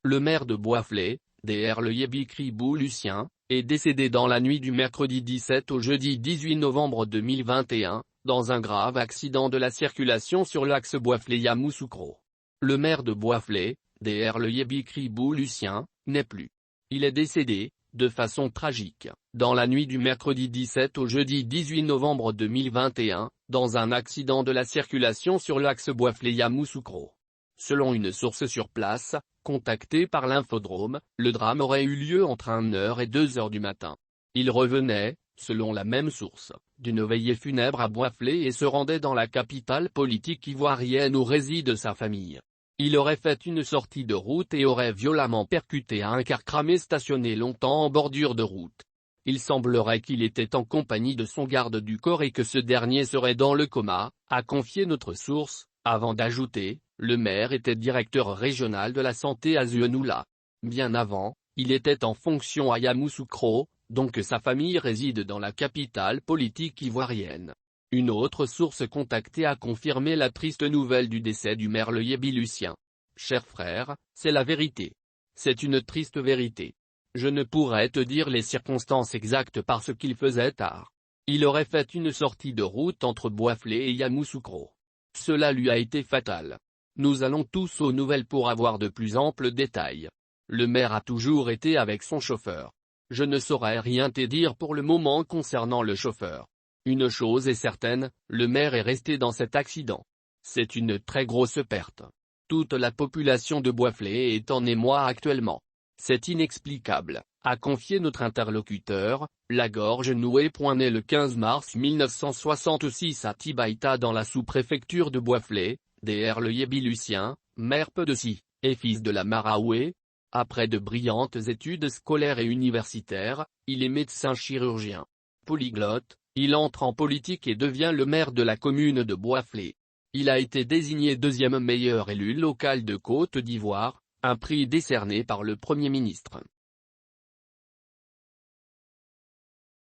Le maire de Boisflé, Dr Le Yébi-Kribou Lucien, est décédé dans la nuit du mercredi 17 au jeudi 18 novembre 2021, dans un grave accident de la circulation sur l'axe Boisflé-Yamoussoukro. Le maire de Boisflé, Dr Le Yébi-Kribou Lucien, n'est plus. Il est décédé, de façon tragique, dans la nuit du mercredi 17 au jeudi 18 novembre 2021, dans un accident de la circulation sur l'axe Boisflé-Yamoussoukro. Selon une source sur place, contactée par l'infodrome, le drame aurait eu lieu entre 1h et 2h du matin. Il revenait, selon la même source, d'une veillée funèbre à Boisflé et se rendait dans la capitale politique ivoirienne où réside sa famille. Il aurait fait une sortie de route et aurait violemment percuté un car cramé stationné longtemps en bordure de route. Il semblerait qu'il était en compagnie de son garde du corps et que ce dernier serait dans le coma, a confié notre source, avant d'ajouter, le maire était directeur régional de la santé à Zouenoula. Bien avant, il était en fonction à Yamoussoukro, donc sa famille réside dans la capitale politique ivoirienne. Une autre source contactée a confirmé la triste nouvelle du décès du maire Le Yébi Lucien. Cher frère, c'est la vérité. C'est une triste vérité. Je ne pourrais te dire les circonstances exactes parce qu'il faisait tard. Il aurait fait une sortie de route entre Boisflé et Yamoussoukro. Cela lui a été fatal. Nous allons tous aux nouvelles pour avoir de plus amples détails. Le maire a toujours été avec son chauffeur. Je ne saurais rien te dire pour le moment concernant le chauffeur. Une chose est certaine, le maire est resté dans cet accident. C'est une très grosse perte. Toute la population de Boisflé est en émoi actuellement. C'est inexplicable, a confié notre interlocuteur, la gorge nouée. Né le 15 mars 1966 à Tibaïta dans la sous-préfecture de Boisflé, Dr Le Yébi Lucien, maire Pedeci, et fils de la Maraoué. Après de brillantes études scolaires et universitaires, il est médecin chirurgien. Polyglotte, il entre en politique et devient le maire de la commune de Boisflé. Il a été désigné deuxième meilleur élu local de Côte d'Ivoire, un prix décerné par le Premier ministre.